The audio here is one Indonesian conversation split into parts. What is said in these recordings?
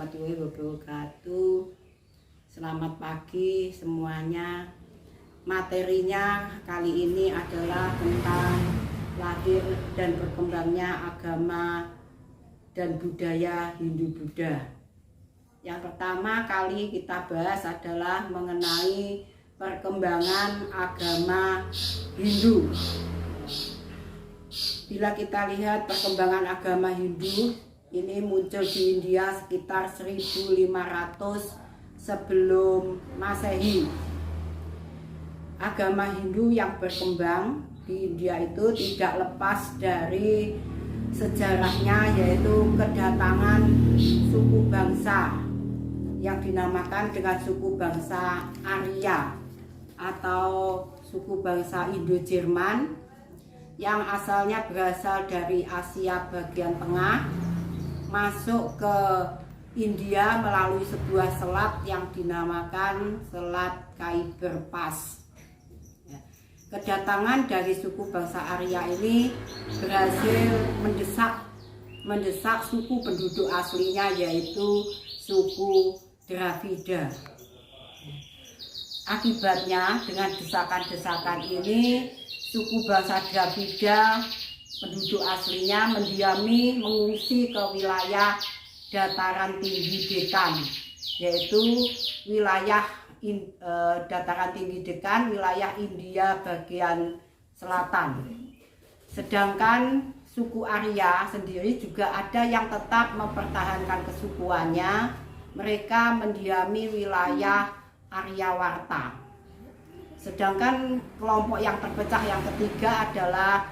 warahmatullahi wabarakatuh. Selamat pagi semuanya. Materinya kali ini adalah tentang lahir dan berkembangnya agama dan budaya Hindu-Buddha. Yang pertama kali kita bahas adalah mengenai perkembangan agama Hindu. Bila kita lihat perkembangan agama Hindu, ini muncul di India sekitar 1500 sebelum Masehi. Agama Hindu yang berkembang di India itu tidak lepas dari sejarahnya, yaitu kedatangan suku bangsa yang dinamakan dengan suku bangsa Arya atau suku bangsa Indo-Jerman yang asalnya berasal dari Asia bagian tengah, masuk ke India melalui sebuah selat yang dinamakan Selat Khyber Pass. Kedatangan dari suku bangsa Arya ini berhasil mendesak suku penduduk aslinya, yaitu suku Dravida. Akibatnya dengan desakan-desakan ini, suku bangsa Dravida penduduk aslinya mengungsi ke wilayah dataran tinggi Dekan, yaitu wilayah dataran tinggi Dekan, wilayah India bagian selatan. Sedangkan suku Arya sendiri juga ada yang tetap mempertahankan kesukuannya. Mereka mendiami wilayah Aryawarta. Sedangkan kelompok yang terpecah yang ketiga adalah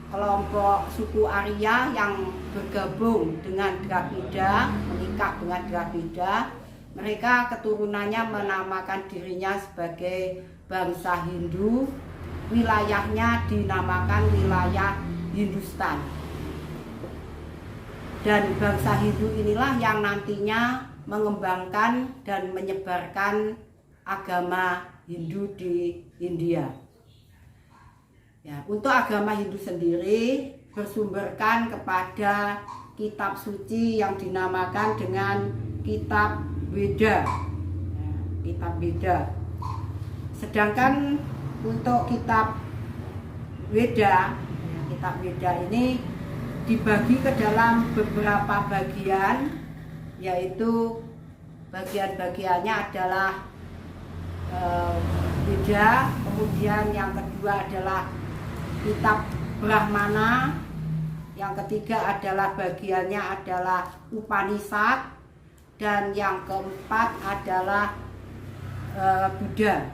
kelompok suku Arya yang bergabung dengan Dravida, menikah dengan Dravida. Mereka keturunannya menamakan dirinya sebagai bangsa Hindu. Wilayahnya dinamakan wilayah Hindustan. Dan bangsa Hindu inilah yang nantinya mengembangkan dan menyebarkan agama Hindu di India. Ya, untuk agama Hindu sendiri bersumberkan kepada kitab suci yang dinamakan dengan kitab Weda. Ya, kitab Weda. Sedangkan untuk kitab Weda, ya, kitab Weda ini dibagi ke dalam beberapa bagian, yaitu bagian-bagiannya adalah Weda, kemudian yang kedua adalah kitab Brahmana, yang ketiga adalah bagiannya adalah Upanishad, dan yang keempat adalah Buddha.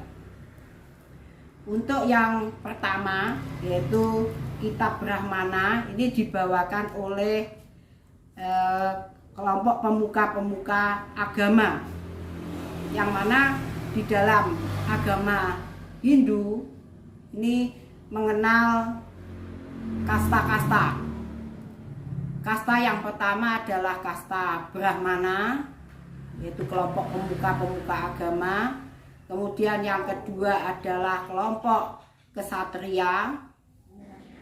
Untuk yang pertama yaitu kitab Brahmana, ini dibawakan oleh kelompok pemuka-pemuka agama, yang mana di dalam agama Hindu ini mengenal kasta-kasta. Kasta yang pertama adalah kasta Brahmana, yaitu kelompok pemuka-pemuka agama. Kemudian yang kedua adalah kelompok kesatria.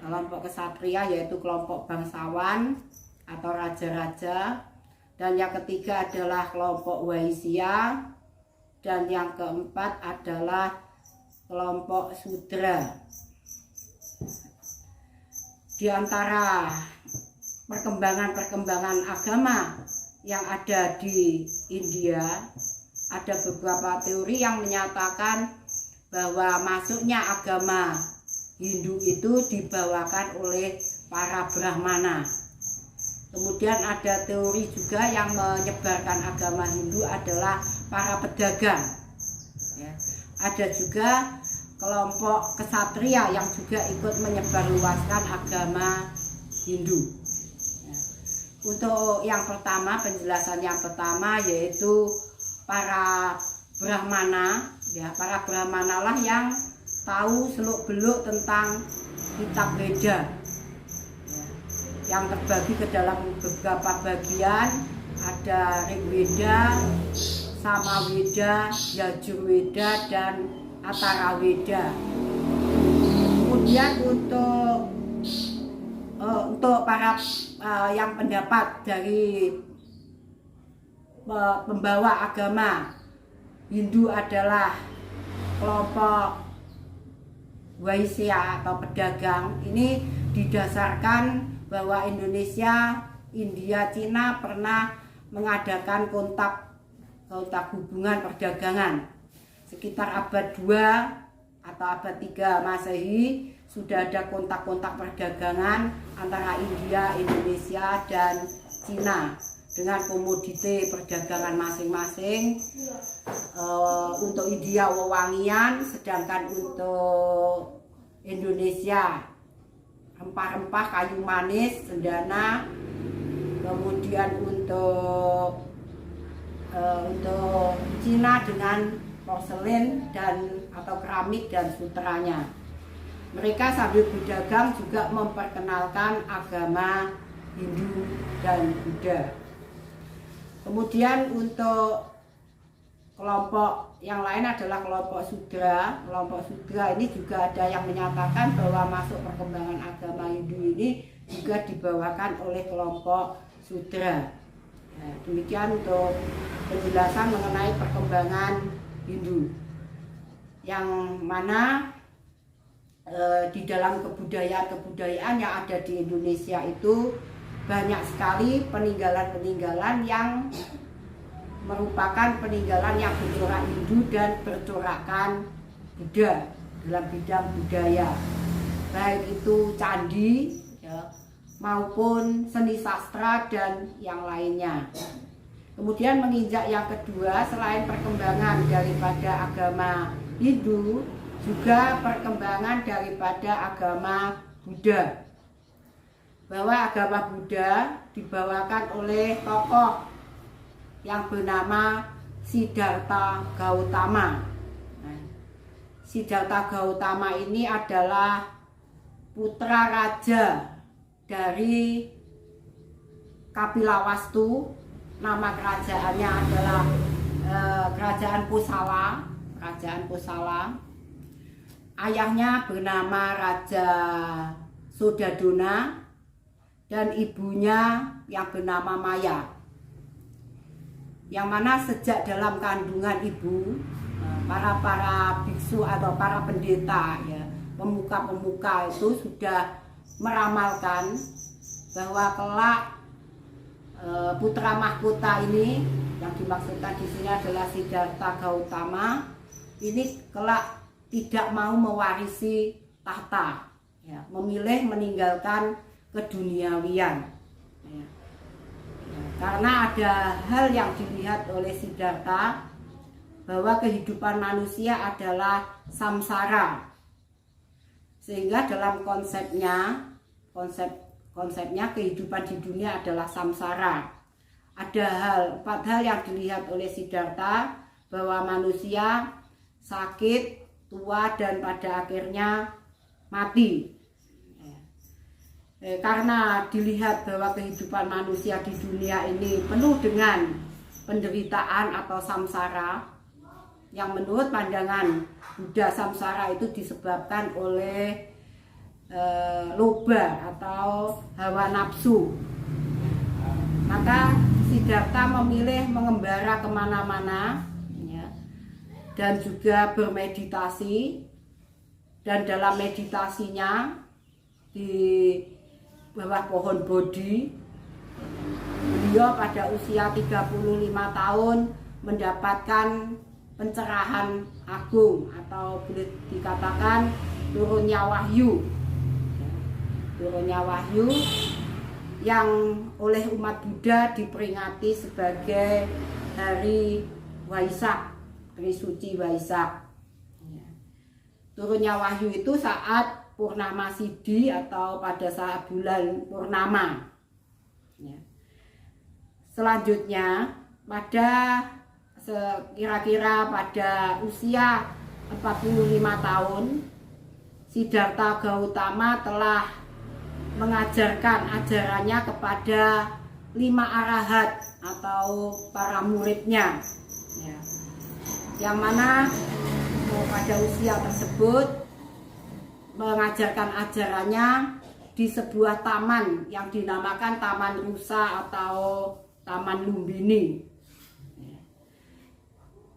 Kelompok kesatria yaitu kelompok bangsawan atau raja-raja. Dan yang ketiga adalah kelompok Waisya. Dan yang keempat adalah kelompok Sudra. Di antara perkembangan agama yang ada di India, ada beberapa teori yang menyatakan bahwa masuknya agama Hindu itu dibawakan oleh para Brahmana. Kemudian ada teori juga yang menyebarkan agama Hindu adalah para pedagang. Ya. Ada juga kelompok kesatria yang juga ikut menyebarluaskan agama Hindu. Ya. Untuk yang pertama, penjelasan yang pertama yaitu para Brahmana. Ya, para Brahmana lah yang tahu seluk-beluk tentang kitab Weda. Ya. Yang terbagi ke dalam beberapa bagian, ada Rigveda, Samaveda, Yajurveda, dan Atharvaveda. Kemudian untuk para yang pendapat dari pembawa agama Hindu adalah kelompok Waisya atau pedagang. Ini didasarkan bahwa Indonesia, India, Cina pernah mengadakan kontak hubungan perdagangan. Sekitar abad 2 atau abad 3 Masehi sudah ada kontak-kontak perdagangan antara India, Indonesia, dan Cina dengan komoditi perdagangan masing-masing. Untuk India wewangian, sedangkan untuk Indonesia rempah-rempah, kayu manis, cendana. Kemudian untuk Cina dengan porselen dan atau keramik dan sutranya. Mereka sambil berdagang juga memperkenalkan agama Hindu dan Buddha. Kemudian untuk kelompok yang lain adalah kelompok Sudra. Kelompok Sudra ini juga ada yang menyatakan bahwa masuk perkembangan agama Hindu ini juga dibawakan oleh kelompok Sudra. Nah, demikian untuk penjelasan mengenai perkembangan Hindu, yang mana di dalam kebudayaan yang ada di Indonesia itu banyak sekali peninggalan-peninggalan yang merupakan peninggalan yang bercorak Hindu dan bercorakkan Buddha dalam bidang budaya, baik itu candi ya, maupun seni sastra dan yang lainnya. Kemudian menginjak yang kedua, selain perkembangan daripada agama Hindu, juga perkembangan daripada agama Buddha. Bahwa agama Buddha dibawakan oleh tokoh yang bernama Siddhartha Gautama. Nah, Siddhartha Gautama ini adalah putra raja dari Kapilawastu. Nama kerajaannya adalah Kerajaan Posala. Ayahnya bernama Raja Sodadona dan ibunya yang bernama Maya. Yang mana sejak dalam kandungan ibu, para biksu atau para pendeta ya, pemuka-pemuka itu sudah meramalkan bahwa kelak putra mahkota ini, yang dimaksudkan di sini adalah Siddhartha Gautama, ini kelak tidak mau mewarisi tahta, ya, memilih meninggalkan keduniawian. Ya. Karena ada hal yang dilihat oleh Siddhartha bahwa kehidupan manusia adalah samsara, sehingga dalam konsepnya kehidupan di dunia adalah samsara. Ada 4 hal yang dilihat oleh Siddhartha, bahwa manusia sakit, tua, dan pada akhirnya mati. Karena dilihat bahwa kehidupan manusia di dunia ini penuh dengan penderitaan atau samsara, yang menurut pandangan Buddha samsara itu disebabkan oleh loba atau hawa nafsu. Maka Siddhartha memilih mengembara kemana-mana ya, dan juga bermeditasi. Dan dalam meditasinya di bawah pohon Bodhi, beliau pada usia 35 tahun mendapatkan pencerahan agung, atau boleh dikatakan turunnya wahyu yang oleh umat Buddha diperingati sebagai hari Waisak, hari suci Waisak. Turunnya wahyu itu saat Purnama Sidhi atau pada saat bulan purnama. Selanjutnya pada kira-kira pada usia 45 tahun, Siddhartha Gautama telah mengajarkan ajarannya kepada 5 arahat atau para muridnya ya. Yang mana pada usia tersebut mengajarkan ajarannya di sebuah taman yang dinamakan Taman Rusa atau Taman Lumbini.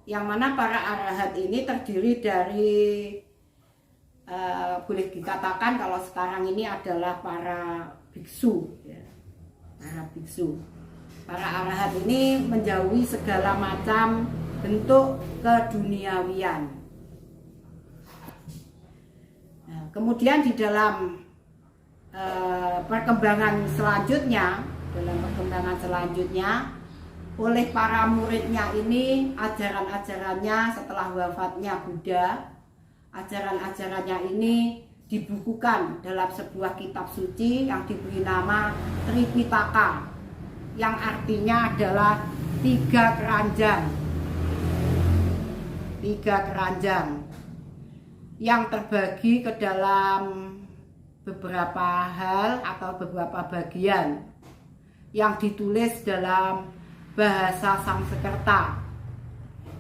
yang mana para arahat ini terdiri dari boleh dikatakan kalau sekarang ini adalah para biksu, ya. Para biksu, para arahat ini menjauhi segala macam bentuk keduniawian. Nah, kemudian di dalam perkembangan selanjutnya, oleh para muridnya ini, ajaran-ajarannya setelah wafatnya Buddha, ajaran-ajarannya ini dibukukan dalam sebuah kitab suci yang diberi nama Tripitaka, yang artinya adalah tiga keranjang yang terbagi ke dalam beberapa hal atau beberapa bagian yang ditulis dalam bahasa Sanskerta.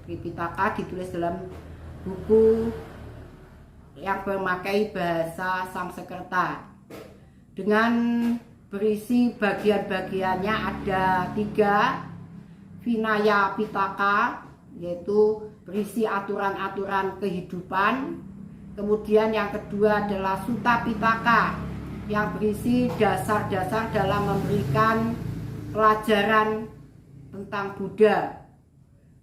Tripitaka ditulis dalam buku yang memakai bahasa Sanskerta dengan berisi bagian-bagiannya ada 3. Vinaya Pitaka, yaitu berisi aturan-aturan kehidupan. Kemudian yang kedua adalah Sutta Pitaka yang berisi dasar-dasar dalam memberikan pelajaran tentang Buddha.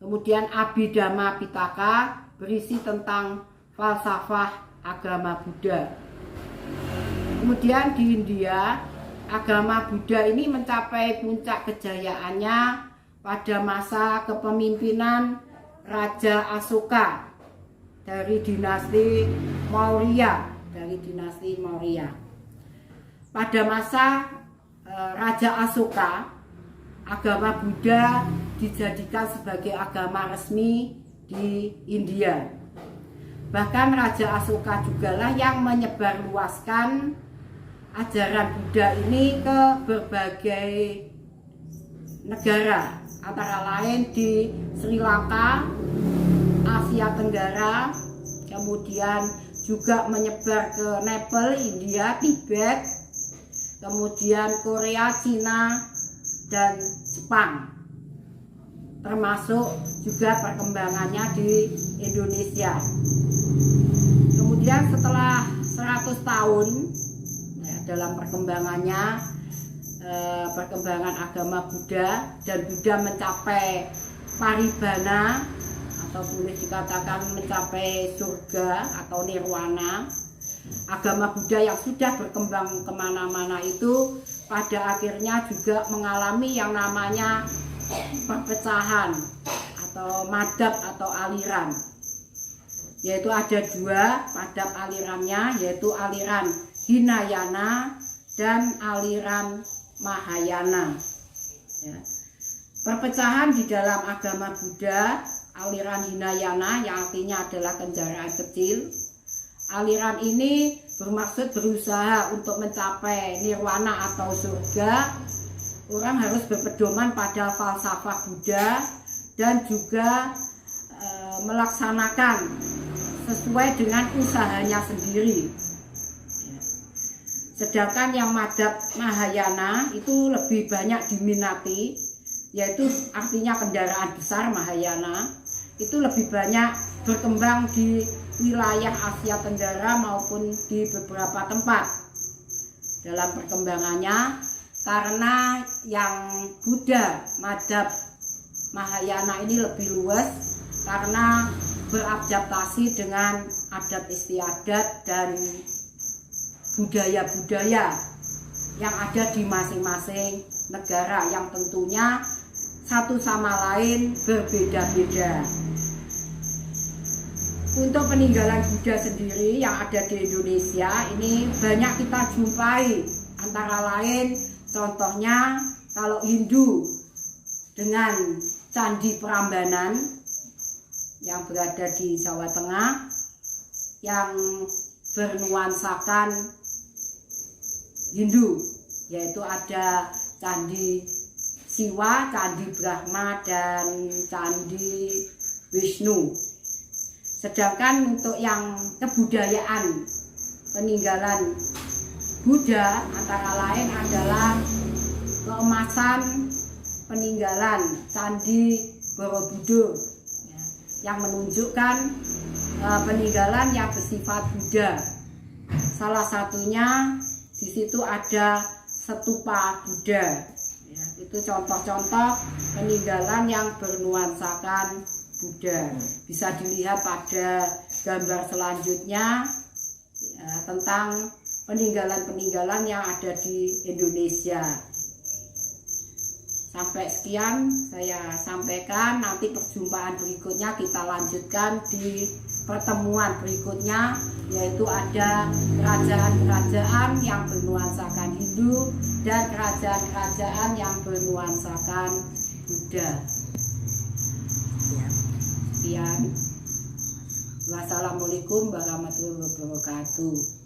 Kemudian Abhidhamma Pitaka berisi tentang falsafah agama Buddha. Kemudian di India, agama Buddha ini mencapai puncak kejayaannya pada masa kepemimpinan Raja Asoka dari dinasti Maurya, Pada masa Raja Asoka, agama Buddha dijadikan sebagai agama resmi di India. Bahkan Raja Asoka jugalah yang menyebarluaskan ajaran Buddha ini ke berbagai negara, antara lain di Sri Lanka, Asia Tenggara, kemudian juga menyebar ke Nepal, India, Tibet, kemudian Korea, Cina, dan Jepang, termasuk juga perkembangannya di Indonesia. Kemudian setelah 100 tahun ya, dalam perkembangan agama Buddha, dan Buddha mencapai paribana atau boleh dikatakan mencapai surga atau nirwana. Agama Buddha yang sudah berkembang kemana-mana itu pada akhirnya juga mengalami yang namanya perpecahan atau madhab atau aliran, yaitu ada 2 madhab alirannya, yaitu aliran Hinayana dan aliran Mahayana. Ya. Perpecahan di dalam agama Buddha, aliran Hinayana yang artinya adalah kendaraan kecil. Aliran ini bermaksud berusaha untuk mencapai nirwana atau surga. Orang harus berpedoman pada falsafah Buddha dan juga melaksanakan sesuai dengan usahanya sendiri. Sedangkan yang madhab Mahayana itu lebih banyak diminati, yaitu artinya kendaraan besar. Mahayana itu lebih banyak berkembang di wilayah Asia Tenggara maupun di beberapa tempat dalam perkembangannya, karena yang Buddha madhab Mahayana ini lebih luas karena beradaptasi dengan adat istiadat dan budaya-budaya yang ada di masing-masing negara yang tentunya satu sama lain berbeda-beda. Untuk peninggalan Buddha sendiri yang ada di Indonesia ini banyak kita jumpai, antara lain contohnya kalau Hindu dengan Candi Prambanan yang berada di Jawa Tengah yang bernuansakan Hindu, yaitu ada Candi Siwa, Candi Brahma, dan Candi Wisnu. Sedangkan untuk yang kebudayaan peninggalan Buddha antara lain adalah keemasan peninggalan Candi Borobudur. yang menunjukkan peninggalan yang bersifat Buddha. Salah satunya di situ ada stupa Buddha. Ya, itu contoh-contoh peninggalan yang bernuansakan Buddha. Bisa dilihat pada gambar selanjutnya ya, tentang peninggalan-peninggalan yang ada di Indonesia. Sampai sekian saya sampaikan, nanti perjumpaan berikutnya kita lanjutkan di pertemuan berikutnya, yaitu ada kerajaan-kerajaan yang bernuansakan Hindu dan kerajaan-kerajaan yang bernuansakan Buddha. Sekian. Wassalamualaikum warahmatullahi wabarakatuh.